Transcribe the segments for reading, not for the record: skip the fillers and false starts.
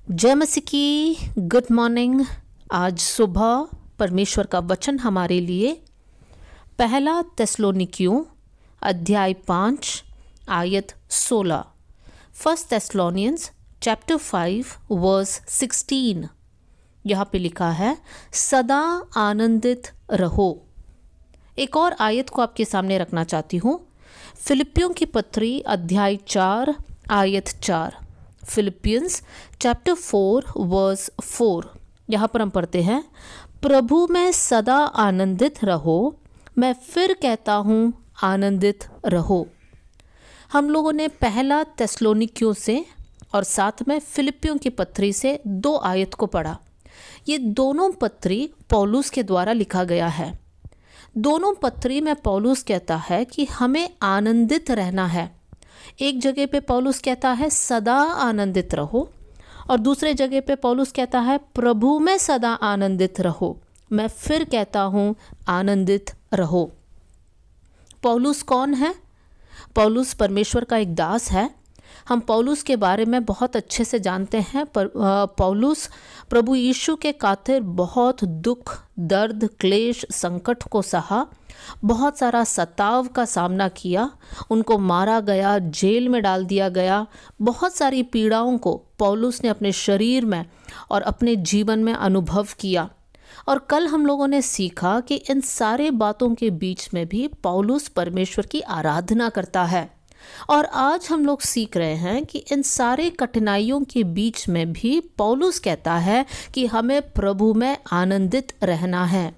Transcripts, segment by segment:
जय मसीह की गुड मॉर्निंग। आज सुबह परमेश्वर का वचन हमारे लिए पहला तेस्सलोनिकियों अध्याय 5 आयत 16, फर्स्ट तेस्सलोनियंस चैप्टर 5 वर्स 16। यहाँ पे लिखा है सदा आनंदित रहो। एक और आयत को आपके सामने रखना चाहती हूँ, फिलिपियों की पत्री अध्याय 4 आयत 4। Philippians chapter 4 verse 4। यहाँ पर हम पढ़ते हैं, प्रभु में सदा आनंदित रहो। मैं फिर कहता हूँ आनंदित रहो। हम लोगों ने पहला तेस्सलोनिकियों से और साथ में फिलिपियों की पत्री से 2 आयत को पढ़ा। ये दोनों पत्री पौलुस के द्वारा लिखा गया है। दोनों पत्री में पौलुस कहता है कि हमें आनंदित रहना है। एक जगह पे पौलुस कहता है सदा आनंदित रहो और दूसरे जगह पे पौलुस कहता है प्रभु में सदा आनंदित रहो। मैं फिर कहता हूँ आनंदित रहो। पौलुस कौन है? पौलुस परमेश्वर का एक दास है। हम पौलुस के बारे में बहुत अच्छे से जानते हैं। पौलुस प्रभु यीशु के खातिर बहुत दुख, दर्द, क्लेश, संकट को सहा, बहुत सारा सताव का सामना किया। उनको मारा गया, जेल में डाल दिया गया। बहुत सारी पीड़ाओं को पौलुस ने अपने शरीर में और अपने जीवन में अनुभव किया। और कल हम लोगों ने सीखा कि इन सारे बातों के बीच में भी पौलुस परमेश्वर की आराधना करता है। और आज हम लोग सीख रहे हैं कि इन सारे कठिनाइयों के बीच में भी पौलुस कहता है कि हमें प्रभु में आनंदित रहना है।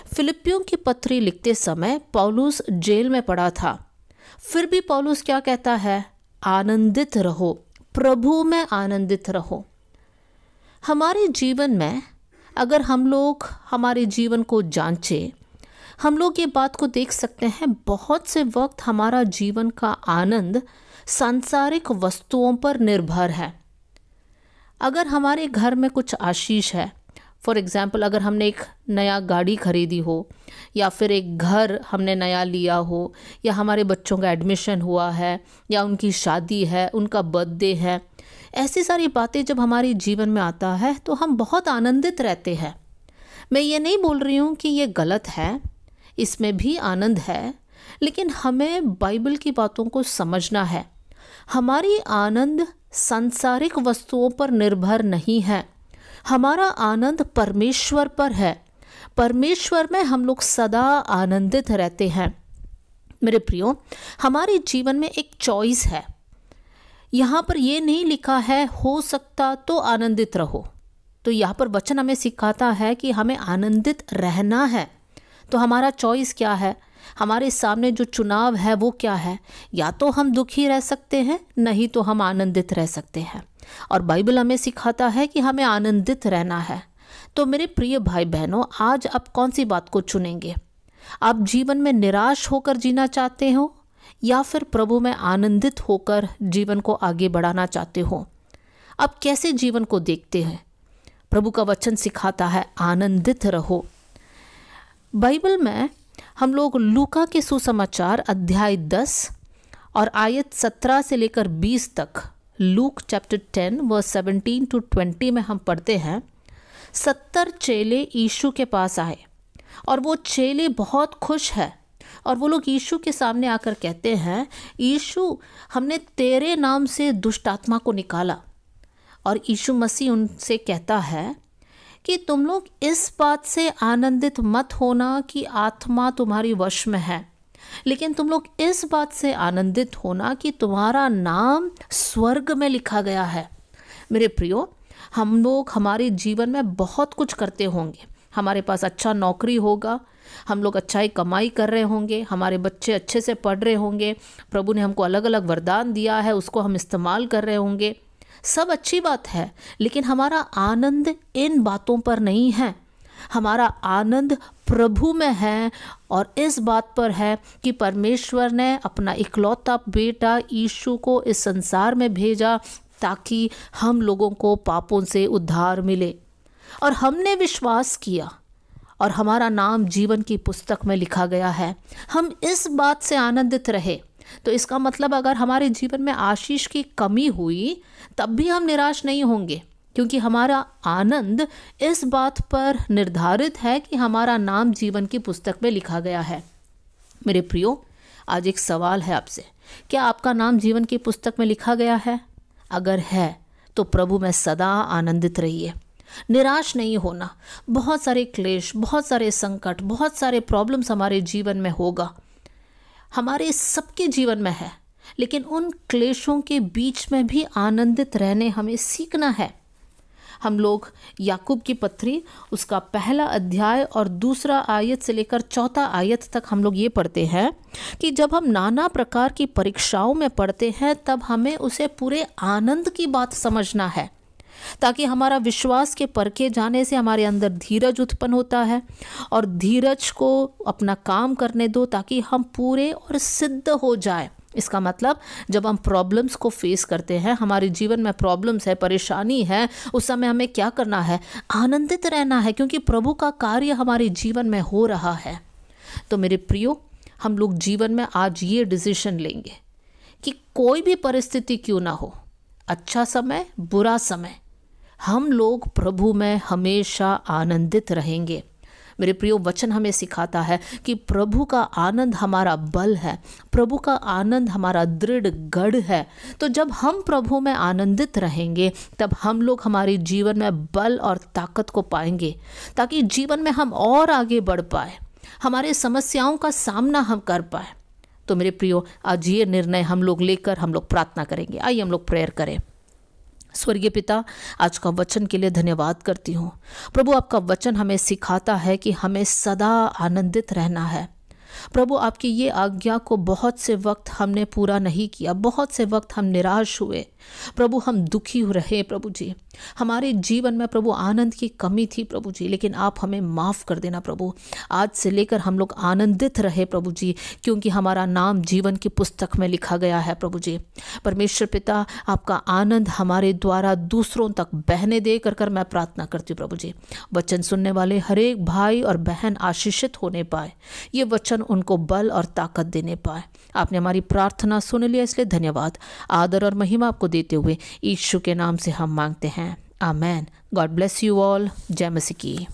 फिलिपियों की पत्री लिखते समय पौलुस जेल में पड़ा था, फिर भी पौलुस क्या कहता है? आनंदित रहो, प्रभु में आनंदित रहो। हमारे जीवन में अगर हम लोग हमारे जीवन को जांचें, हम लोग ये बात को देख सकते हैं, बहुत से वक्त हमारा जीवन का आनंद सांसारिक वस्तुओं पर निर्भर है। अगर हमारे घर में कुछ आशीष है, फॉर एग्ज़ाम्पल अगर हमने एक नया गाड़ी खरीदी हो, या फिर एक घर हमने नया लिया हो, या हमारे बच्चों का एडमिशन हुआ है, या उनकी शादी है, उनका बर्थडे है, ऐसी सारी बातें जब हमारे जीवन में आता है तो हम बहुत आनंदित रहते हैं। मैं ये नहीं बोल रही हूँ कि ये गलत है, इसमें भी आनंद है, लेकिन हमें बाइबल की बातों को समझना है। हमारी आनंद सांसारिक वस्तुओं पर निर्भर नहीं है, हमारा आनंद परमेश्वर पर है। परमेश्वर में हम लोग सदा आनंदित रहते हैं। मेरे प्रियो, हमारे जीवन में एक चॉइस है। यहाँ पर ये नहीं लिखा है हो सकता तो आनंदित रहो। तो यहाँ पर वचन हमें सिखाता है कि हमें आनंदित रहना है। तो हमारा चॉइस क्या है? हमारे सामने जो चुनाव है वो क्या है? या तो हम दुखी रह सकते हैं, नहीं तो हम आनंदित रह सकते हैं। और बाइबल हमें सिखाता है कि हमें आनंदित रहना है। तो मेरे प्रिय भाई बहनों, आज आप कौन सी बात को चुनेंगे? आप जीवन में निराश होकर जीना चाहते हो या फिर प्रभु में आनंदित होकर जीवन को आगे बढ़ाना चाहते हो? आप कैसे जीवन को देखते हैं? प्रभु का वचन सिखाता है आनंदित रहो। बाइबल में हम लोग लूका के सुसमाचार अध्याय 10 और आयत 17 से लेकर 20 तक, लूक चैप्टर 10 वर्स 17 to 20 में हम पढ़ते हैं, 70 चेले यीशु के पास आए और वो चेले बहुत खुश हैं और वो लोग यीशु के सामने आकर कहते हैं, यीशु, हमने तेरे नाम से दुष्ट आत्मा को निकाला। और यीशु मसीह उनसे कहता है कि तुम लोग इस बात से आनंदित मत होना कि आत्मा तुम्हारी वश में है, लेकिन तुम लोग इस बात से आनंदित होना कि तुम्हारा नाम स्वर्ग में लिखा गया है। मेरे प्रियो, हम लोग हमारे जीवन में बहुत कुछ करते होंगे। हमारे पास अच्छा नौकरी होगा, हम लोग अच्छा ही कमाई कर रहे होंगे, हमारे बच्चे अच्छे से पढ़ रहे होंगे, प्रभु ने हमको अलग अलग वरदान दिया है, उसको हम इस्तेमाल कर रहे होंगे। सब अच्छी बात है, लेकिन हमारा आनंद इन बातों पर नहीं है। हमारा आनंद प्रभु में है और इस बात पर है कि परमेश्वर ने अपना इकलौता बेटा यीशु को इस संसार में भेजा ताकि हम लोगों को पापों से उद्धार मिले। और हमने विश्वास किया और हमारा नाम जीवन की पुस्तक में लिखा गया है। हम इस बात से आनंदित रहे। तो इसका मतलब अगर हमारे जीवन में आशीष की कमी हुई तब भी हम निराश नहीं होंगे, क्योंकि हमारा आनंद इस बात पर निर्धारित है कि हमारा नाम जीवन की पुस्तक में लिखा गया है। मेरे प्रियो, आज एक सवाल है आपसे, क्या आपका नाम जीवन की पुस्तक में लिखा गया है? अगर है तो प्रभु में सदा आनंदित रहिए, निराश नहीं होना। बहुत सारे क्लेश, बहुत सारे संकट, बहुत सारे प्रॉब्लम्स हमारे जीवन में होगा, हमारे सबके जीवन में है, लेकिन उन क्लेशों के बीच में भी आनंदित रहने हमें सीखना है। हम लोग याकूब की पत्री उसका 1 अध्याय और 2 आयत से लेकर 4 आयत तक हम लोग ये पढ़ते हैं कि जब हम नाना प्रकार की परीक्षाओं में पढ़ते हैं तब हमें उसे पूरे आनंद की बात समझना है, ताकि हमारा विश्वास के परखे जाने से हमारे अंदर धीरज उत्पन्न होता है, और धीरज को अपना काम करने दो ताकि हम पूरे और सिद्ध हो जाए। इसका मतलब जब हम प्रॉब्लम्स को फेस करते हैं, हमारे जीवन में प्रॉब्लम्स है, परेशानी है, उस समय हमें क्या करना है? आनंदित रहना है, क्योंकि प्रभु का कार्य हमारे जीवन में हो रहा है। तो मेरे प्रियो, हम लोग जीवन में आज ये डिसीजन लेंगे कि कोई भी परिस्थिति क्यों ना हो, अच्छा समय, बुरा समय, हम लोग प्रभु में हमेशा आनंदित रहेंगे। मेरे प्रियो, वचन हमें सिखाता है कि प्रभु का आनंद हमारा बल है, प्रभु का आनंद हमारा दृढ़ गढ़ है। तो जब हम प्रभु में आनंदित रहेंगे तब हम लोग हमारे जीवन में बल और ताकत को पाएंगे, ताकि जीवन में हम और आगे बढ़ पाए, हमारे समस्याओं का सामना हम कर पाए। तो मेरे प्रियो, आज ये निर्णय हम लोग लेकर हम लोग प्रार्थना करेंगे। आइए हम लोग प्रेयर करें। स्वर्गीय पिता, आज का वचन के लिए धन्यवाद करती हूँ। प्रभु, आपका वचन हमें सिखाता है कि हमें सदा आनंदित रहना है। प्रभु, आपकी ये आज्ञा को बहुत से वक्त हमने पूरा नहीं किया, बहुत से वक्त हम निराश हुए, प्रभु हम दुखी रहे। प्रभु जी, हमारे जीवन में प्रभु आनंद की कमी थी प्रभु जी, लेकिन आप हमें माफ़ कर देना प्रभु। आज से लेकर हम लोग आनंदित रहे प्रभु जी, क्योंकि हमारा नाम जीवन की पुस्तक में लिखा गया है प्रभु जी। परमेश्वर पिता, आपका आनंद हमारे द्वारा दूसरों तक बहने दे कर मैं प्रार्थना करती हूँ प्रभु जी। वचन सुनने वाले हर एक भाई और बहन आशीषित होने पाए, ये वचन उनको बल और ताकत देने पाए। आपने हमारी प्रार्थना सुन लिया, इसलिए धन्यवाद। आदर और महिमा आपको देते हुए यीशु के नाम से हम मांगते हैं, amen. God bless you all. जय मसीह की।